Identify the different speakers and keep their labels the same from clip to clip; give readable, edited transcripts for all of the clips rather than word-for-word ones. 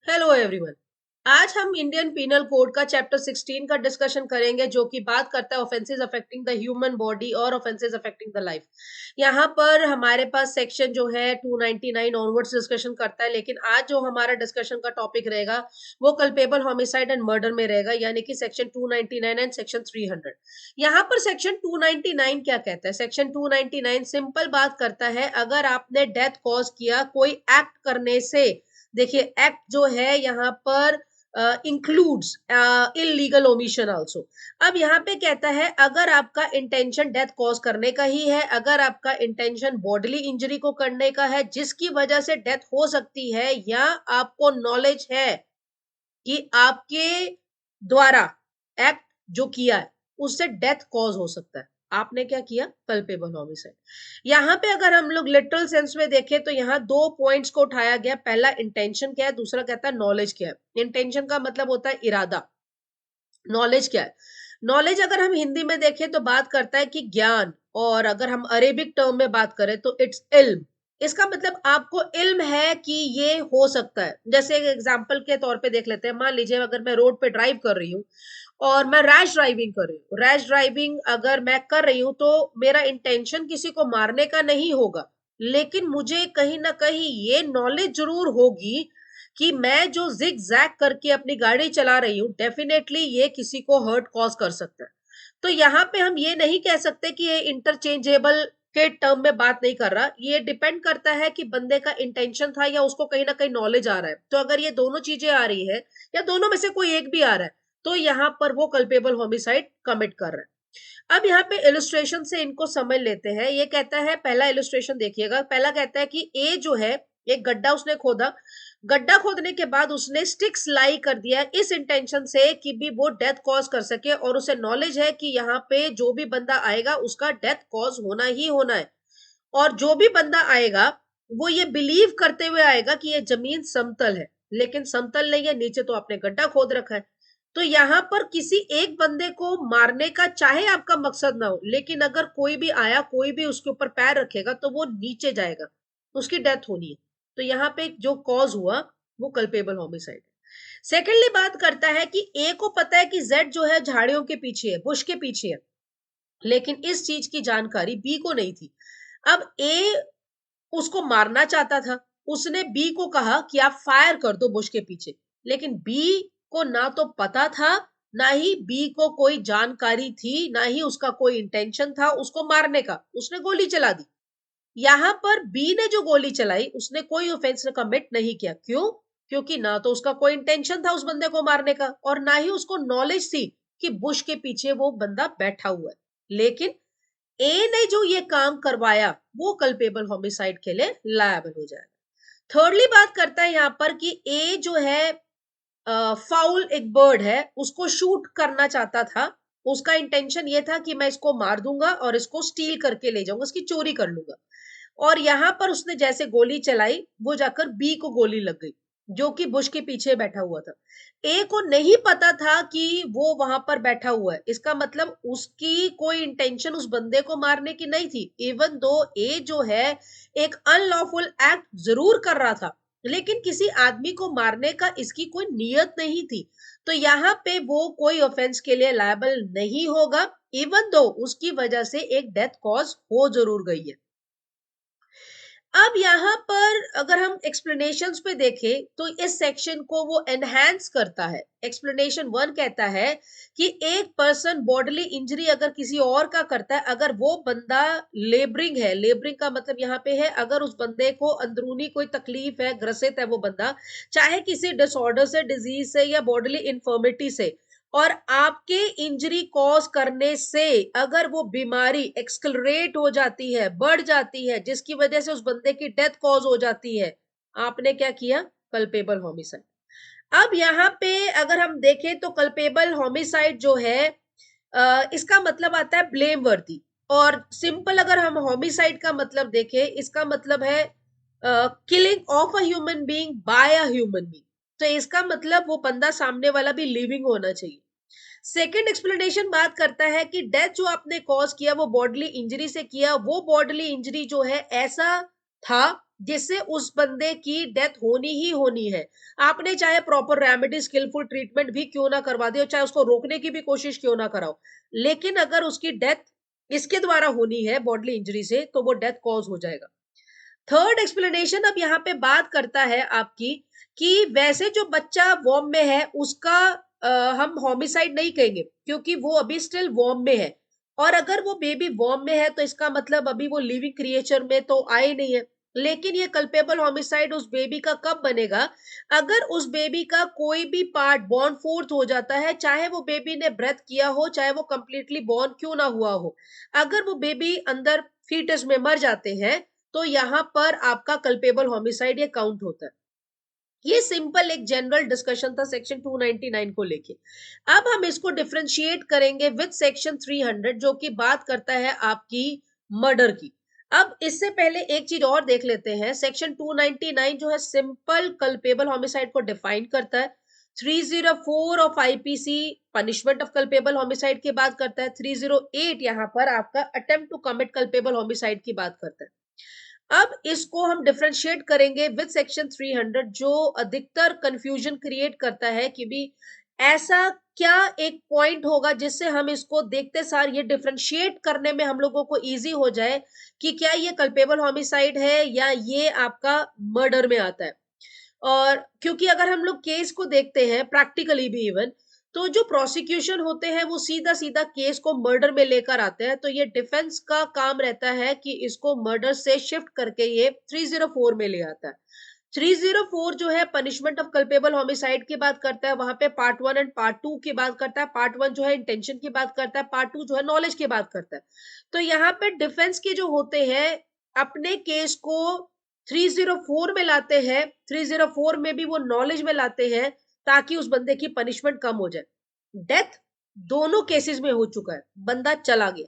Speaker 1: Hello everyone. आज हम Indian penal code का चैप्टर 16 का डिस्कशन करेंगे, जो कि बात करता है offences affecting the human body और ऑफेंसेस अफेक्टिंग द लाइफ। यहाँ पर हमारे पास सेक्शन जो है 299 ऑनवर्ड्स डिस्कशन करता है, लेकिन आज जो हमारा डिस्कशन का टॉपिक रहेगा वो कल्पेबल होमिसाइड एंड मर्डर में रहेगा, यानी कि सेक्शन 299 एंड सेक्शन 300। यहाँ पर सेक्शन 299 क्या कहता है? सेक्शन 299 सिंपल बात करता है, अगर आपने डेथ कॉज किया कोई एक्ट करने से। देखिए, एक्ट जो है यहाँ पर इंक्लूड्स इलीगल ओमिशन आल्सो। अब यहाँ पे कहता है, अगर आपका इंटेंशन डेथ कॉज करने का ही है, अगर आपका इंटेंशन बॉडीली इंजरी को करने का है जिसकी वजह से डेथ हो सकती है, या आपको नॉलेज है कि आपके द्वारा एक्ट जो किया है उससे डेथ कॉज हो सकता है, आपने क्या किया? Culpable homicide. यहाँ पे अगर हम लोग लिटरल सेंस में देखें तो यहाँ दो पॉइंट्स को उठाया गया। पहला इंटेंशन क्या है, दूसरा कहता है नॉलेज क्या है। इंटेंशन का मतलब होता है इरादा, नॉलेज क्या है? नॉलेज अगर हम हिंदी में देखें तो बात करता है कि ज्ञान, और अगर हम अरेबिक टर्म में बात करें तो इट्स इल्म। इसका मतलब आपको इल्म है कि ये हो सकता है। जैसे एक एग्जांपल के तौर पे देख लेते हैं, मान लीजिए अगर मैं रोड पे ड्राइव कर रही हूँ और मैं रैश ड्राइविंग कर रही हूँ, रैश ड्राइविंग अगर मैं कर रही हूँ तो मेरा इंटेंशन किसी को मारने का नहीं होगा, लेकिन मुझे कहीं ना कहीं ये नॉलेज जरूर होगी कि मैं जो जिग जैग करके अपनी गाड़ी चला रही हूँ, डेफिनेटली ये किसी को हर्ट कॉज कर सकता है। तो यहाँ पे हम ये नहीं कह सकते कि ये इंटरचेंजेबल के टर्म में बात नहीं कर रहा। ये डिपेंड करता है कि बंदे का इंटेंशन था या उसको कहीं ना कहीं नॉलेज आ रहा है। तो अगर ये दोनों चीजें आ रही है या दोनों में से कोई एक भी आ रहा है, तो यहाँ पर वो कल्पेबल होमिसाइड कमिट कर रहा है। अब यहाँ पे इलस्ट्रेशन से इनको समझ लेते हैं। ये कहता है, पहला इलस्ट्रेशन देखिएगा। पहला कहता है कि ए जो है, एक गड्ढा उसने खोदा, गड्ढा खोदने के बाद उसने स्टिक्स लाई कर दिया इस इंटेंशन से कि भी वो डेथ कॉज कर सके, और उसे नॉलेज है कि यहाँ पे जो भी बंदा आएगा उसका डेथ कॉज होना ही होना है। और जो भी बंदा आएगा वो ये बिलीव करते हुए आएगा कि ये जमीन समतल है, लेकिन समतल नहीं है, नीचे तो आपने गड्ढा खोद रखा है। तो यहाँ पर किसी एक बंदे को मारने का चाहे आपका मकसद ना हो, लेकिन अगर कोई भी आया, कोई भी उसके ऊपर पैर रखेगा तो वो नीचे जाएगा, उसकी डेथ होनी है। तो यहाँ पे जो कॉज हुआ वो कल्पेबल होमिसाइड है। सेकेंडली बात करता है कि ए को पता है कि जेड जो है झाड़ियों के पीछे है, बुश के पीछे है, लेकिन इस चीज की जानकारी बी को नहीं थी। अब ए उसको मारना चाहता था, उसने बी को कहा कि आप फायर कर दो बुश के पीछे, लेकिन बी को ना तो पता था, ना ही बी को कोई जानकारी थी, ना ही उसका कोई इंटेंशन था उसको मारने का। उसने गोली चला दी। यहां पर बी ने जो गोली चलाई उसने कोई ऑफेंस कमिट नहीं किया। क्यों? क्योंकि ना तो उसका कोई इंटेंशन था उस बंदे को मारने का, और ना ही उसको नॉलेज थी कि बुश के पीछे वो बंदा बैठा हुआ है। लेकिन ए ने जो ये काम करवाया वो कल्पेबल होमिसाइड के लिए लायबल हो जाएगा। थर्डली बात करता है यहाँ पर कि ए जो है, फाउल एक बर्ड है, उसको शूट करना चाहता था। उसका इंटेंशन ये था कि मैं इसको मार दूंगा और इसको स्टील करके ले जाऊंगा, इसकी चोरी कर लूंगा। और यहां पर उसने जैसे गोली चलाई, वो जाकर बी को गोली लग गई, जो कि बुश के पीछे बैठा हुआ था। ए को नहीं पता था कि वो वहां पर बैठा हुआ है। इसका मतलब उसकी कोई इंटेंशन उस बंदे को मारने की नहीं थी। इवन दो ए जो है एक अनलॉफुल एक्ट जरूर कर रहा था, लेकिन किसी आदमी को मारने का इसकी कोई नियत नहीं थी। तो यहाँ पे वो कोई ऑफेंस के लिए लायबल नहीं होगा, इवन दो उसकी वजह से एक डेथ कॉज हो जरूर गई है। अब यहाँ पर अगर हम एक्सप्लेनेशंस पे देखें तो इस सेक्शन को वो एनहांस करता है। एक्सप्लेनेशन वन कहता है कि एक पर्सन बॉडीली इंजरी अगर किसी और का करता है, अगर वो बंदा लेबरिंग है, लेबरिंग का मतलब यहाँ पे है अगर उस बंदे को अंदरूनी कोई तकलीफ है, ग्रसित है वो बंदा, चाहे किसी डिसऑर्डर से, डिजीज से या बॉडीली इंफर्मिटी से, और आपके इंजरी कॉज करने से अगर वो बीमारी एक्सकलरेट हो जाती है, बढ़ जाती है, जिसकी वजह से उस बंदे की डेथ कॉज हो जाती है, आपने क्या किया? Culpable homicide. अब यहाँ पे अगर हम देखें तो कल्पेबल होमिसाइड जो है, इसका मतलब आता है ब्लेम वर्दी। और सिंपल अगर हम होमिसाइड का मतलब देखें, इसका मतलब है killing of a human being by a human being. तो इसका मतलब वो बंदा सामने वाला भी लिविंग होना चाहिए। सेकेंड एक्सप्लेनेशन बात करता है कि डेथ जो आपने कॉज किया वो बॉडीली इंजरी से किया, वो बॉडीली इंजरी जो है ऐसा था जिससे उस बंदे की डेथ होनी ही होनी है। आपने चाहे प्रॉपर रेमेडी स्किलफुल ट्रीटमेंट भी क्यों ना करवा दियो, चाहे उसको रोकने की भी कोशिश क्यों ना कराओ, लेकिन अगर उसकी डेथ इसके द्वारा होनी है बॉडली इंजरी से, तो वो डेथ कॉज हो जाएगा। थर्ड एक्सप्लेनेशन अब यहाँ पे बात करता है आपकी कि वैसे जो बच्चा वॉर्म में है उसका हम होमिसाइड नहीं कहेंगे क्योंकि वो अभी स्टिल वॉर्म में है, और अगर वो बेबी वॉर्म में है तो इसका मतलब अभी वो लिविंग क्रिएचर में तो आए नहीं है। लेकिन ये कल्पेबल होमिसाइड उस बेबी का कब बनेगा, अगर उस बेबी का कोई भी पार्ट बॉर्न फोर्थ हो जाता है, चाहे वो बेबी ने ब्रेथ किया हो, चाहे वो कंप्लीटली बॉर्न क्यों ना हुआ हो, अगर वो बेबी अंदर फीटस में मर जाते हैं तो यहां पर आपका कल्पेबल होमिसाइड ये काउंट होता है। ये सिंपल एक जनरल डिस्कशन था सेक्शन 299 को लेके। अब हम इसको डिफरेंशिएट करेंगे विद सेक्शन 300 जो कि बात करता है आपकी मर्डर की। अब इससे पहले एक चीज और देख लेते हैं, सेक्शन 299 जो है सिंपल कल्पेबल होमिसाइड को डिफाइन करता है। 304 ऑफ IPC punishment of culpable homicide की बात करता है। 308 यहां पर आपका attempt to commit culpable homicide की बात करता है। अब इसको हम डिफरेंशिएट करेंगे विद सेक्शन 300 जो अधिकतर कंफ्यूजन क्रिएट करता है कि भी ऐसा क्या एक पॉइंट होगा जिससे हम इसको देखते सार ये डिफरेंशिएट करने में हम लोगों को इजी हो जाए कि क्या ये कल्पेबल होमिसाइड है या ये आपका मर्डर में आता है। और क्योंकि अगर हम लोग केस को देखते हैं प्रैक्टिकली भी इवन, तो जो प्रोसिक्यूशन होते हैं वो सीधा सीधा केस को मर्डर में लेकर आते हैं, तो ये डिफेंस का काम रहता है कि इसको मर्डर से शिफ्ट करके ये 304 में ले आता है। 304 जो है पनिशमेंट ऑफ कल्पेबल होमिसाइड की बात करता है, वहां पे पार्ट 1 एंड पार्ट 2 की बात करता है। पार्ट 1 जो है इंटेंशन की बात करता है, पार्ट 2 जो है नॉलेज की बात करता है। तो यहाँ पे डिफेंस के जो होते हैं अपने केस को 304 में लाते हैं, 304 में भी वो नॉलेज में लाते हैं ताकि उस बंदे की पनिशमेंट कम हो जाए। डेथ दोनों केसेस में हो चुका है, बंदा चला गया,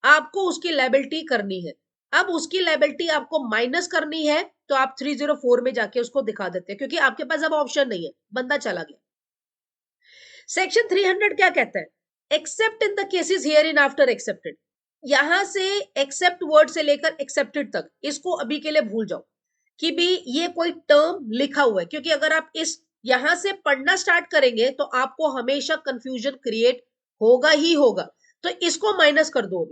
Speaker 1: आपको उसकी लायबिलिटी करनी है। अब उसकी लायबिलिटी आपको माइनस करनी है तो आप 304 में जाके उसको दिखा देते हैं क्योंकि आपके पास अब ऑप्शन नहीं है, बंदा चला गया। सेक्शन 300 क्या कहता है, accept in the cases here in after accepted. यहां से एक्सेप्ट वर्ड से लेकर एक्सेप्टेड तक इसको अभी के लिए भूल जाओ कि भी ये कोई टर्म लिखा हुआ है, क्योंकि अगर आप इस यहां से पढ़ना स्टार्ट करेंगे तो आपको हमेशा कंफ्यूजन क्रिएट होगा ही होगा, तो इसको माइनस कर दो।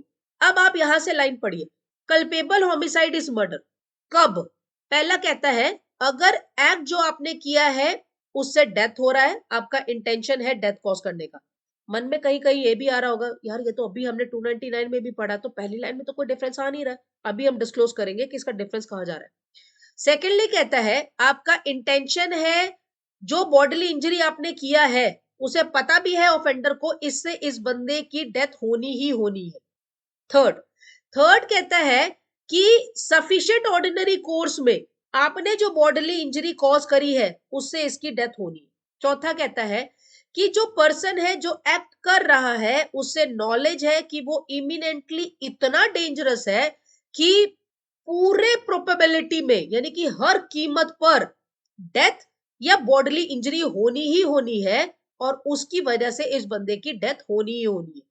Speaker 1: अब आप यहां से लाइन पढ़िए, कल्पेबल होमिसाइड इज मर्डर कब, पहला कहता है अगर एक्ट जो आपने किया है उससे डेथ हो रहा है, आपका इंटेंशन है डेथ कॉज करने का। मन में कहीं कहीं ये भी आ रहा होगा यार ये तो अभी हमने 299 में भी पढ़ा, तो पहली लाइन में तो कोई डिफरेंस आ नहीं रहा है, अभी हम डिस्क्लोज करेंगे कि इसका डिफरेंस कहां जा रहा है। सेकेंडली कहता है आपका इंटेंशन है जो बॉडीली इंजरी आपने किया है उसे पता भी है ऑफेंडर को इससे इस बंदे की डेथ होनी ही होनी है। थर्ड थर्ड कहता है कि सफिशिएंट ऑर्डिनरी कोर्स में आपने जो बॉडीली इंजरी कॉज करी है उससे इसकी डेथ होनी है। चौथा कहता है कि जो पर्सन है जो एक्ट कर रहा है उससे नॉलेज है कि वो इमिनेंटली इतना डेंजरस है कि पूरे प्रोबेबिलिटी में यानी कि हर कीमत पर डेथ या बॉडीली इंजरी होनी ही होनी है और उसकी वजह से इस बंदे की डेथ होनी ही होनी है।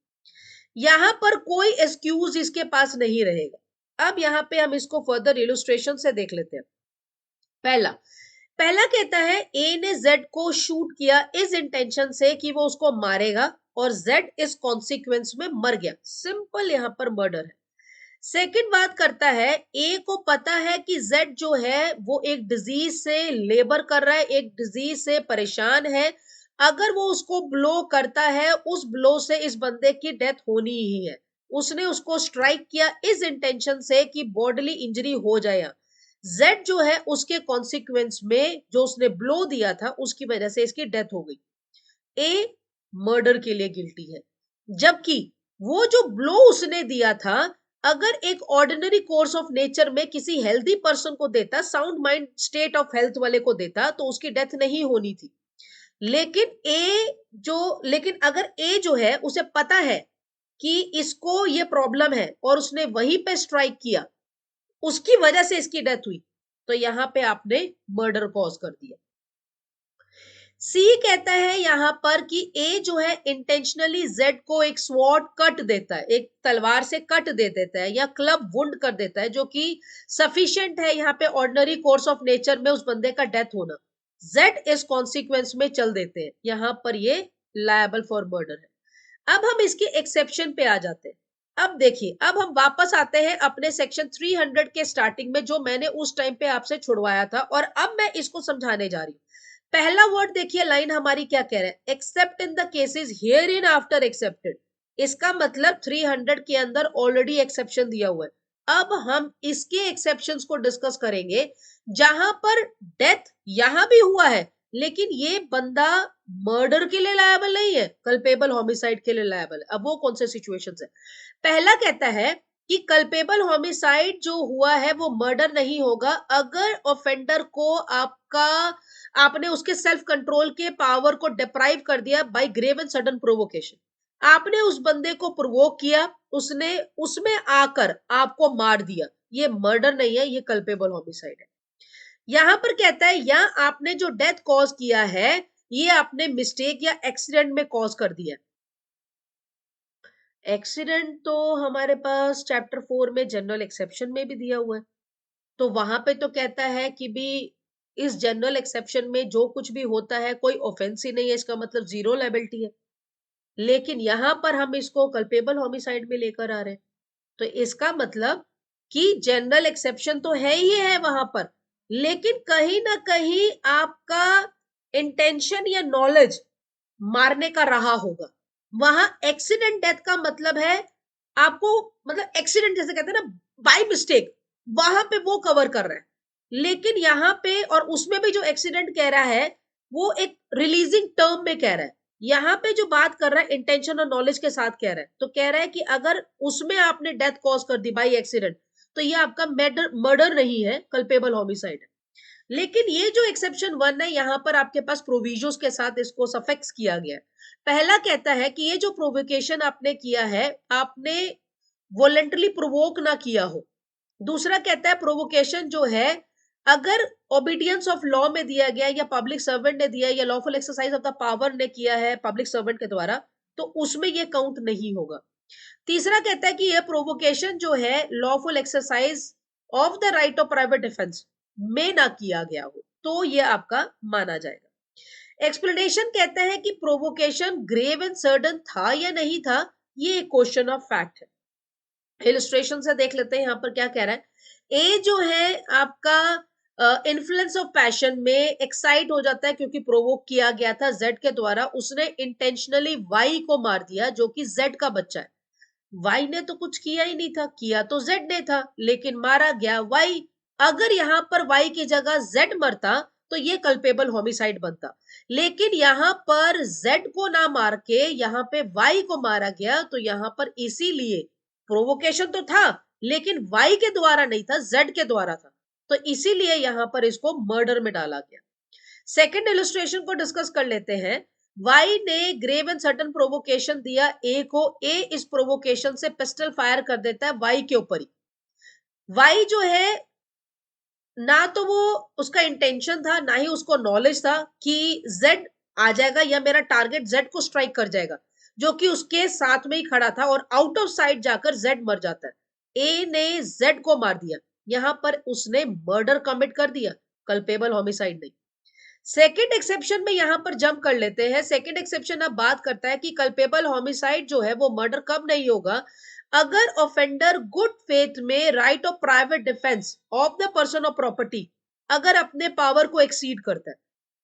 Speaker 1: यहां पर कोई एक्सक्यूज इसके पास नहीं रहेगा। अब यहां पे हम इसको फर्दर इलुस्ट्रेशन से देख लेते हैं। पहला पहला कहता है ए ने जेड को शूट किया इस इंटेंशन से कि वो उसको मारेगा और जेड इस कॉन्सिक्वेंस में मर गया, सिंपल यहां पर मर्डर है। सेकंड बात करता है ए को पता है कि जेड जो है वो एक डिजीज से लेबर कर रहा है, एक डिजीज से परेशान है, अगर वो उसको ब्लो करता है उस ब्लो से इस बंदे की डेथ होनी ही है। उसने उसको स्ट्राइक किया इस इंटेंशन से कि बॉडीली इंजरी हो जाए। जेड जो है उसके कॉन्सिक्वेंस में जो उसने ब्लो दिया था उसकी वजह से इसकी डेथ हो गई। ए मर्डर के लिए गिल्टी है, जबकि वो जो ब्लो उसने दिया था अगर एक ऑर्डिनरी कोर्स ऑफ नेचर में किसी हेल्दी पर्सन को देता, sound mind state of health वाले को देता, तो उसकी डेथ नहीं होनी थी। लेकिन अगर ए जो है उसे पता है कि इसको ये प्रॉब्लम है और उसने वहीं पे स्ट्राइक किया, उसकी वजह से इसकी डेथ हुई, तो यहां पे आपने मर्डर कॉज कर दिया। सी कहता है यहां पर कि ए जो है इंटेंशनली जेड को एक स्वॉर्ड कट देता है, एक तलवार से कट दे देता है या क्लब वुंड कर देता है, जो कि सफिशिएंट है यहाँ पे ऑर्डिनरी कोर्स ऑफ नेचर में उस बंदे का डेथ होना। जेड इस कॉन्सिक्वेंस में चल देते हैं, यहां पर ये लायबल फॉर मर्डर है। अब हम इसके एक्सेप्शन पे आ जाते हैं। अब देखिए, अब हम वापस आते हैं अपने सेक्शन 300 के स्टार्टिंग में, जो मैंने उस टाइम पे आपसे छुड़वाया था, और अब मैं इसको समझाने जा रही हूँ। पहला वर्ड देखिए, लाइन हमारी क्या कह रहा है, accept in the cases here in after accepted. इसका मतलब 300 के अंदर ऑलरेडी एक्सेप्शन दिया हुआ है। अब हम इसके एक्सेप्शंस को डिस्कस करेंगे, जहां पर डेथ यहां भी हुआ है, लेकिन ये बंदा मर्डर के लिए लायबल नहीं है, कल्पेबल होमिसाइड के लिए लायबल है। अब वो कौन से सिचुएशंस है? पहला कहता है कि कल्पेबल होमिसाइड जो हुआ है वो मर्डर नहीं होगा अगर ऑफेंडर को आपने उसके सेल्फ कंट्रोल के पावर को डिप्राइव कर दिया by grave and sudden provocation. आपने उस बंदे को प्रोवोक किया, उसने उसमें आकर आपको मार दिया, ये मर्डर नहीं है, ये कल्पेबल होमिसाइड है। यहां पर कहता है या आपने जो डेथ कॉज किया है ये आपने मिस्टेक या एक्सीडेंट में कॉज कर दिया। एक्सीडेंट तो हमारे पास चैप्टर 4 में जनरल एक्सेप्शन में भी दिया हुआ है, तो वहां पे तो कहता है कि भी इस जनरल एक्सेप्शन में जो कुछ भी होता है कोई ऑफेंस ही नहीं है, इसका मतलब जीरो लायबिलिटी है। लेकिन यहां पर हम इसको कल्पेबल होमिसाइड में लेकर आ रहे हैं, तो इसका मतलब कि जनरल एक्सेप्शन तो है ही है वहां पर, लेकिन कहीं ना कहीं आपका इंटेंशन या नॉलेज मारने का रहा होगा। वहां एक्सीडेंट डेथ का मतलब है आपको, मतलब एक्सीडेंट जैसे कहते हैं ना बाय मिस्टेक, वहां पे वो कवर कर रहा है। लेकिन यहाँ पे और उसमें भी जो एक्सीडेंट कह रहा है वो एक रिलीजिंग टर्म में कह रहा है, यहाँ पे जो बात कर रहा है इंटेंशन और नॉलेज के साथ कह रहा है, तो कह रहा है कि अगर उसमें आपने डेथ कॉज कर दी बाय एक्सीडेंट तो ये आपका मर्डर नहीं है, कल्पेबल होमिसाइड है। लेकिन ये जो एक्सेप्शन 1 है यहाँ पर आपके पास प्रोविजोस के साथ इसको सफिक्स किया गया है। पहला कहता है कि ये जो प्रोवोकेशन आपने किया है आपने वॉलंटरली प्रोवोक ना किया हो। दूसरा कहता है प्रोवोकेशन जो है अगर ओबीडियंस ऑफ लॉ में दिया गया या पब्लिक सर्वेंट ने दिया या lawful exercise of the power ने किया है पब्लिक सर्वेंट के द्वारा, तो उसमें ये काउंट नहीं होगा। तीसरा कहता है कि यह प्रोवोकेशन जो है lawful exercise of the right of private defence में ना किया गया हो, तो ये आपका माना जाएगा। एक्सप्लेनेशन कहता है कि प्रोवोकेशन ग्रेव एंड सर्डन था या नहीं था, ये एक क्वेश्चन ऑफ फैक्ट है। इलस्ट्रेशन से देख लेते हैं यहाँ पर क्या कह रहा है। ए जो है आपका इन्फ्लुएंस ऑफ पैशन में एक्साइट हो जाता है क्योंकि प्रोवोक किया गया था जेड के द्वारा, उसने इंटेंशनली वाई को मार दिया जो कि जेड का बच्चा है। वाई ने तो कुछ किया ही नहीं था, किया तो जेड ने था, लेकिन मारा गया वाई। अगर यहाँ पर वाई की जगह जेड मरता तो ये कल्पेबल होमिसाइड बनता, लेकिन यहाँ पर जेड को ना मार के यहाँ पे वाई को मारा गया, तो यहाँ पर इसीलिए प्रोवोकेशन तो था लेकिन वाई के द्वारा नहीं था, जेड के द्वारा था, तो इसीलिए यहाँ पर इसको मर्डर में डाला गया। सेकेंड इलस्ट्रेशन को डिस्कस कर लेते हैं। वाई ने ग्रेव एंड सर्टन प्रोवोकेशन दिया ए को, ए इस प्रोवोकेशन से पिस्टल फायर कर देता है वाई के ऊपर ही। वाई जो है ना तो वो उसका इंटेंशन था ना ही उसको नॉलेज था कि जेड आ जाएगा या मेरा टारगेट जेड को स्ट्राइक कर जाएगा, जो कि उसके साथ में ही खड़ा था और आउट ऑफ साइट जाकर जेड मर जाता है। ए ने जेड को मार दिया, यहां पर उसने मर्डर कमिट कर दिया, कल्पेबल होमिसाइड नहीं। सेकेंड एक्सेप्शन में यहां पर जंप कर लेते हैं। सेकेंड एक्सेप्शन अब बात करता है कि कल्पेबल होमिसाइड जो है वो मर्डर कब नहीं होगा, अगर ऑफेंडर गुड फेथ में right of private defence of the person of property अगर अपने पावर को एक्सीड करता है।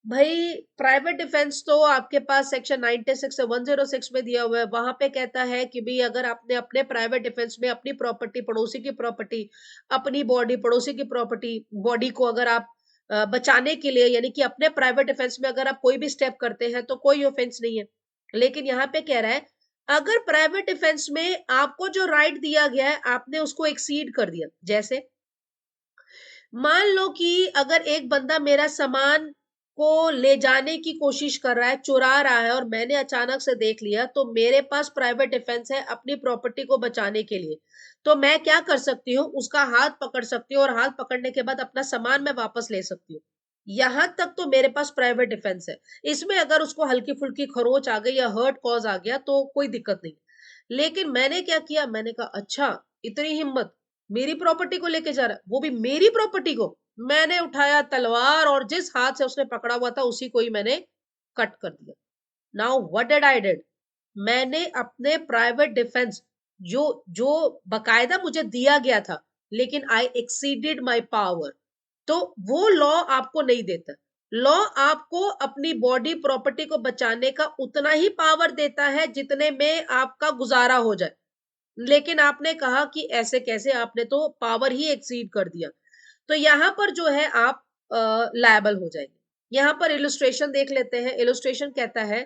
Speaker 1: भाई प्राइवेट डिफेंस तो आपके पास सेक्शन 96 से 106 में दिया हुआ है, वहां पे कहता है कि भाई अगर आपने अपने प्राइवेट डिफेंस में अपनी प्रॉपर्टी, पड़ोसी की प्रॉपर्टी, अपनी बॉडी, पड़ोसी की प्रॉपर्टी, बॉडी को अगर आप बचाने के लिए, यानी कि अपने प्राइवेट डिफेंस में अगर आप कोई भी स्टेप करते हैं तो कोई ऑफेंस नहीं है। लेकिन यहाँ पे कह रहा है अगर प्राइवेट डिफेंस में आपको जो राइट दिया गया है आपने उसको एक्सीड कर दिया। जैसे मान लो कि अगर एक बंदा मेरा सामान को ले जाने की कोशिश कर रहा है, चुरा रहा है, और मैंने अचानक से देख लिया, तो मेरे पास प्राइवेट डिफेंस है अपनी प्रॉपर्टी को बचाने के लिए, तो मैं क्या कर सकती हूँ, उसका हाथ पकड़ सकती हूँ और हाथ पकड़ने के बाद अपना सामान मैं वापस ले सकती हूँ। यहां तक तो मेरे पास प्राइवेट डिफेंस है। इसमें अगर उसको हल्की फुल्की खरोच आ गई या हर्ट कॉज आ गया तो कोई दिक्कत नहीं। लेकिन मैंने क्या किया, मैंने कहा अच्छा इतनी हिम्मत, मेरी प्रॉपर्टी को लेके जा रहा है, वो भी मेरी प्रॉपर्टी को। मैंने उठाया तलवार और जिस हाथ से उसने पकड़ा हुआ था उसी को ही मैंने कट कर दिया। Now what did I did, मैंने अपने प्राइवेट डिफेंस जो जो बकायदा मुझे दिया गया था, लेकिन आई एक्सीडेड माय पावर। तो वो लॉ आपको नहीं देता। लॉ आपको अपनी बॉडी प्रॉपर्टी को बचाने का उतना ही पावर देता है जितने में आपका गुजारा हो जाए। लेकिन आपने कहा कि ऐसे कैसे, आपने तो पावर ही एक्सीड कर दिया। तो यहां पर जो है आप लायबल हो जाएंगे। यहां पर इलस्ट्रेशन देख लेते हैं। इलस्ट्रेशन कहता है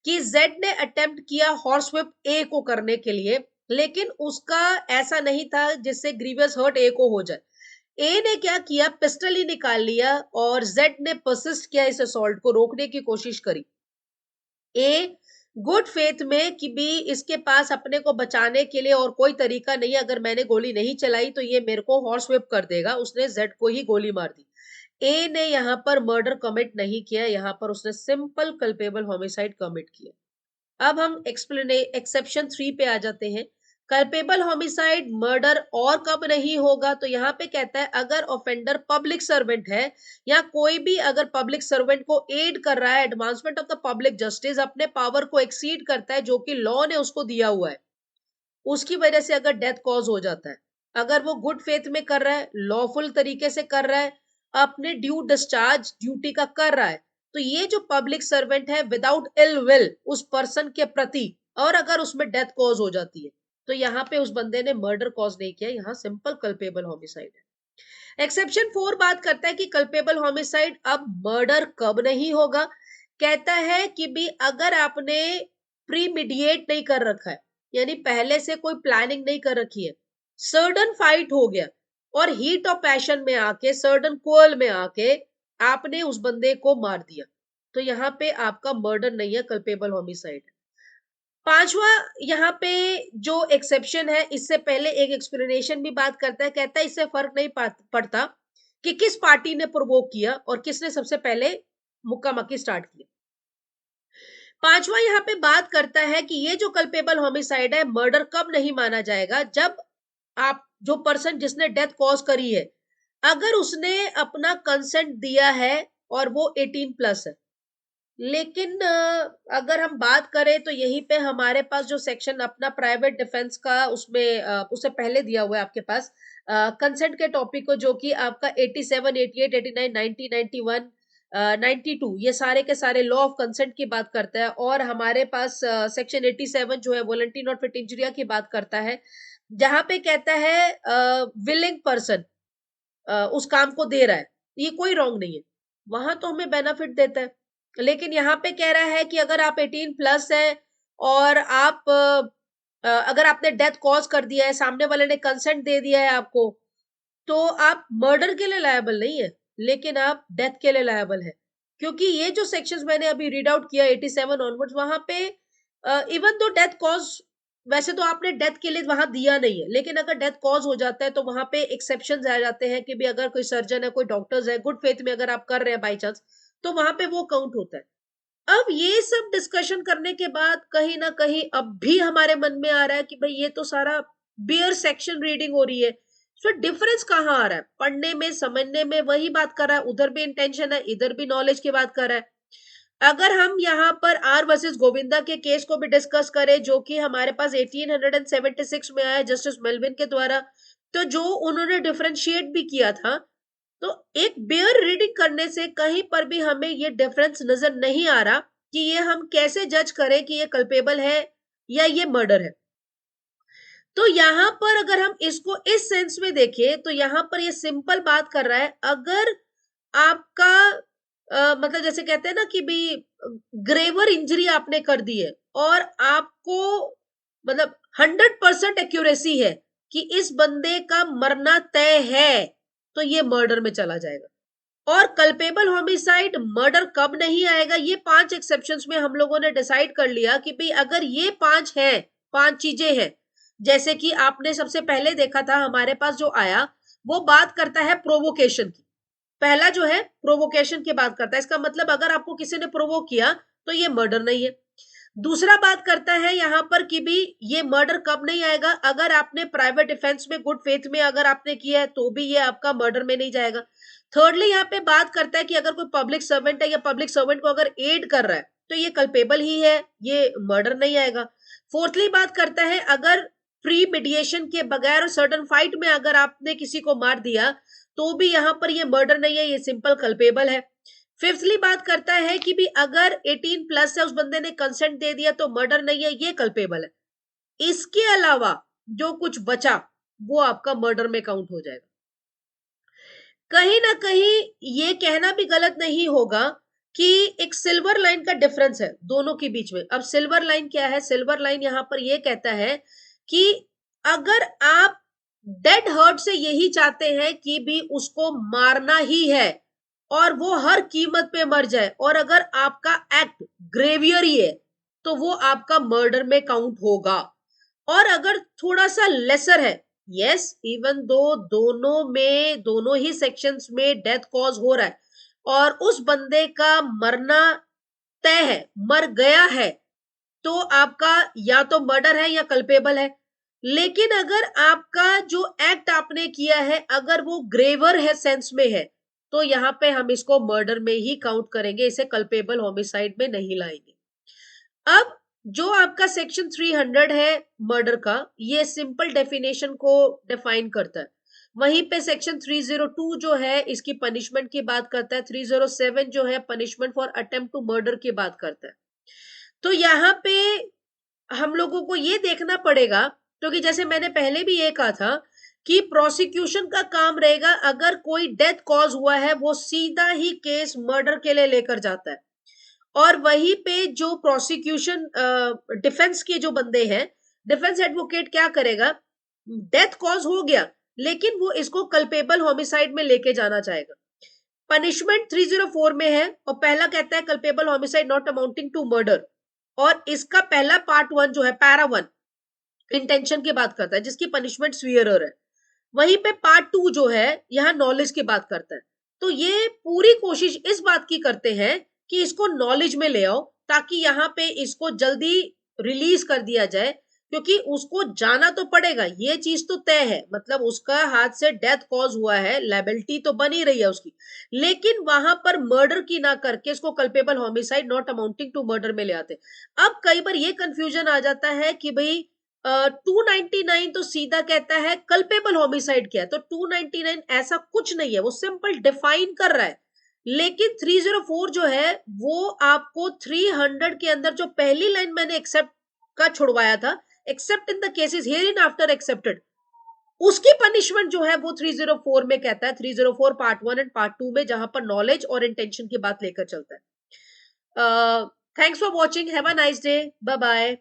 Speaker 1: कि जेड ने अटेम्प्ट किया हॉर्स व्हिप ए को करने के लिए, लेकिन उसका ऐसा नहीं था जिससे ग्रीवियस हर्ट ए को हो जाए। ए ने क्या किया, पिस्टल ही निकाल लिया और जेड ने परसिस्ट किया, इस असॉल्ट को रोकने की कोशिश करी। ए गुड फेथ में कि भी इसके पास अपने को बचाने के लिए और कोई तरीका नहीं है, अगर मैंने गोली नहीं चलाई तो ये मेरे को हॉर्स व्हिप कर देगा, उसने जेड को ही गोली मार दी। ए ने यहाँ पर मर्डर कमिट नहीं किया, यहाँ पर उसने सिंपल कल्पेबल होमिसाइड कमिट किया। अब हम एक्सेप्शन 3 पे आ जाते हैं। कल्पेबल होमिसाइड मर्डर और कब नहीं होगा, तो यहाँ पे कहता है अगर ऑफेंडर पब्लिक सर्वेंट है या कोई भी अगर पब्लिक सर्वेंट को एड कर रहा है, advancement of the public justice, अपने पावर को एक्सीड करता है जो कि लॉ ने उसको दिया हुआ है, उसकी वजह से अगर डेथ कॉज हो जाता है, अगर वो गुड फेथ में कर रहा है, लॉफुल तरीके से कर रहा है, अपने ड्यू डिस्चार्ज ड्यूटी का कर रहा है, तो ये जो पब्लिक सर्वेंट है विदाउट इल विल उस पर्सन के प्रति, और अगर उसमें डेथ कॉज हो जाती है, तो यहाँ पे उस बंदे ने मर्डर कॉज नहीं किया, यहाँ सिंपल कल्पेबल होमिसाइड है। एक्सेप्शन 4 बात करता है कि कल्पेबल होमिसाइड अब मर्डर कब नहीं होगा। कहता है कि भी अगर आपने प्रीमिडिएट नहीं कर रखा है, यानी पहले से कोई प्लानिंग नहीं कर रखी है, सडन फाइट हो गया और हीट ऑफ पैशन में आके, सडन कोयल में आके आपने उस बंदे को मार दिया, तो यहाँ पे आपका मर्डर नहीं है, कल्पेबल होमिसाइड है। पांचवा यहाँ पे जो एक्सेप्शन है, इससे पहले एक एक्सप्लेनेशन भी बात करता है। कहता है इससे फर्क नहीं पड़ता कि किस पार्टी ने प्रोवोक किया और किसने सबसे पहले मुक्का मक्की स्टार्ट किया। पांचवा यहाँ पे बात करता है कि ये जो कल्पेबल होमिसाइड है, मर्डर कब नहीं माना जाएगा, जब आप जो पर्सन जिसने डेथ कॉज करी है, अगर उसने अपना कंसेंट दिया है और वो 18 प्लस है। लेकिन अगर हम बात करें तो यहीं पे हमारे पास जो सेक्शन अपना प्राइवेट डिफेंस का, उसमें उससे पहले दिया हुआ है आपके पास कंसेंट के टॉपिक को, जो कि आपका 87, 88, 89, 90, 91, 92, ये सारे के सारे लॉ ऑफ कंसेंट की बात करता है। और हमारे पास सेक्शन 87 जो है वॉलंटरी नॉट फिट इंजुरिया की बात करता है, जहां पे कहता है विलिंग पर्सन उस काम को दे रहा है, ये कोई रॉन्ग नहीं है, वहां तो हमें बेनिफिट देता है। लेकिन यहाँ पे कह रहा है कि अगर आप 18 प्लस है और आप अगर आपने डेथ कॉज कर दिया है, सामने वाले ने कंसेंट दे दिया है आपको, तो आप मर्डर के लिए लायबल नहीं है, लेकिन आप डेथ के लिए लायबल है। क्योंकि ये जो सेक्शंस मैंने अभी रीड आउट किया 87 ऑनवर्ड्स, वहां पे इवन दो डेथ कॉज, वैसे तो आपने डेथ के लिए वहां दिया नहीं है, लेकिन अगर डेथ कॉज हो जाता है तो वहां पे एक्सेप्शन आ जाते हैं कि भी अगर कोई सर्जन है, कोई डॉक्टर्स है, गुड फेथ में अगर आप कर रहे हैं बाई चांस, तो वहां पे वो काउंट होता है। अब ये सब डिस्कशन करने के बाद कहीं ना कहीं अब भी हमारे मन में आ रहा है कि भाई ये तो सारा बियर सेक्शन रीडिंग हो रही है, सो डिफरेंस कहाँ आ रहा है, पढ़ने में समझने में वही बात कर रहा है, उधर भी इंटेंशन है, इधर भी नॉलेज की बात कर रहा है। अगर हम यहाँ पर आर वर्सेस गोविंदा के केस को भी डिस्कस करें, जो कि हमारे पास 1876 में आया जस्टिस मेलविन के द्वारा, तो जो उन्होंने डिफरेंशिएट भी किया था, तो एक बेयर रीडिंग करने से कहीं पर भी हमें ये डिफरेंस नजर नहीं आ रहा कि ये हम कैसे जज करें कि ये कल्पेबल है या ये मर्डर है। तो यहां पर अगर हम इसको इस सेंस में देखें, तो यहां पर ये सिंपल बात कर रहा है, अगर आपका मतलब जैसे कहते हैं ना कि भी ग्रेवर इंजरी आपने कर दी है और आपको मतलब 100% एक्यूरेसी है कि इस बंदे का मरना तय है, तो ये मर्डर में चला जाएगा। और कल्पेबल होमिसाइड मर्डर कब नहीं आएगा, ये 5 एक्सेप्शंस में हम लोगों ने डिसाइड कर लिया कि भाई अगर ये 5 है, 5 चीजें हैं, जैसे कि आपने सबसे पहले देखा था हमारे पास जो आया, वो बात करता है प्रोवोकेशन की। पहला जो है प्रोवोकेशन की बात करता है, इसका मतलब अगर आपको किसी ने प्रोवोक किया तो ये मर्डर नहीं है। दूसरा बात करता है यहाँ पर कि भी ये मर्डर कब नहीं आएगा, अगर आपने प्राइवेट डिफेंस में गुड फेथ में अगर आपने किया है तो भी ये आपका मर्डर में नहीं जाएगा। थर्डली यहाँ पे बात करता है कि अगर कोई पब्लिक सर्वेंट है या पब्लिक सर्वेंट को अगर एड कर रहा है तो ये कल्पेबल ही है, ये मर्डर नहीं आएगा। फोर्थली बात करता है अगर प्री मीडिएशन के बगैर सर्टन फाइट में अगर आपने किसी को मार दिया तो भी यहाँ पर ये मर्डर नहीं है, ये सिंपल कल्पेबल है। फिफ्थली बात करता है कि भी अगर 18 प्लस है, उस बंदे ने कंसेंट दे दिया तो मर्डर नहीं है, ये कल्पेबल है। इसके अलावा जो कुछ बचा वो आपका मर्डर में काउंट हो जाएगा। कहीं ना कहीं ये कहना भी गलत नहीं होगा कि एक सिल्वर लाइन का डिफरेंस है दोनों के बीच में। अब सिल्वर लाइन क्या है? सिल्वर लाइन यहां पर ये कहता है कि अगर आप डेड हर्ट से यही चाहते हैं कि भी उसको मारना ही है और वो हर कीमत पे मर जाए, और अगर आपका एक्ट ग्रेवियर ही है तो वो आपका मर्डर में काउंट होगा। और अगर थोड़ा सा लेसर है, यस, इवन दो दोनों ही सेक्शंस में डेथ कॉज हो रहा है और उस बंदे का मरना तय है, मर गया है, तो आपका या तो मर्डर है या कल्पेबल है। लेकिन अगर आपका जो एक्ट आपने किया है अगर वो ग्रेवर है सेंस में है तो यहाँ पे हम इसको मर्डर में ही काउंट करेंगे, इसे कल्पेबल होमिसाइड में नहीं लाएंगे। अब जो आपका सेक्शन 300 है मर्डर का, ये सिंपल डेफिनेशन को डिफाइन करता है। वहीं पे सेक्शन 302 जो है इसकी पनिशमेंट की बात करता है। 307 जो है punishment for attempt to murder की बात करता है। तो यहाँ पे हम लोगों को ये देखना पड़ेगा, क्योंकि जैसे मैंने पहले भी ये कहा था कि प्रोसिक्यूशन का काम रहेगा अगर कोई डेथ कॉज हुआ है वो सीधा ही केस मर्डर के लिए लेकर जाता है। और वहीं पे जो प्रोसिक्यूशन डिफेंस के जो बंदे हैं, डिफेंस एडवोकेट क्या करेगा, डेथ कॉज हो गया लेकिन वो इसको कल्पेबल होमिसाइड में लेके जाना चाहेगा। पनिशमेंट 304 में है और पहला कहता है culpable homicide not amounting to murder, और इसका पहला पार्ट 1 जो है पैरा 1 इंटेंशन की बात करता है जिसकी पनिशमेंट स्वीयरर है। वहीं पे पार्ट 2 जो है यहाँ नॉलेज की बात करता है। तो ये पूरी कोशिश इस बात की करते हैं कि इसको नॉलेज में ले आओ ताकि यहाँ पे इसको जल्दी रिलीज कर दिया जाए, क्योंकि उसको जाना तो पड़ेगा, ये चीज तो तय है, मतलब उसका हाथ से डेथ कॉज हुआ है, लायबिलिटी तो बनी रही है उसकी, लेकिन वहां पर मर्डर की ना करके इसको culpable homicide not amounting to murder में ले आते। अब कई बार ये कंफ्यूजन आ जाता है कि भाई 299 तो सीधा कहता है कल्पेबल होमिसाइड क्या है, तो 299 ऐसा कुछ नहीं है, वो सिंपल डिफाइन कर रहा है। लेकिन 304 जो है वो आपको 300 के अंदर जो पहली लाइन मैंने एक्सेप्ट का छुड़वाया था, accept in the cases here in after accepted, उसकी पनिशमेंट जो है वो 304 में कहता है, 304 पार्ट 1 एंड पार्ट 2 में, जहां पर नॉलेज और इंटेंशन की बात लेकर चलता है। Thanks for watching, have a nice day, bye bye.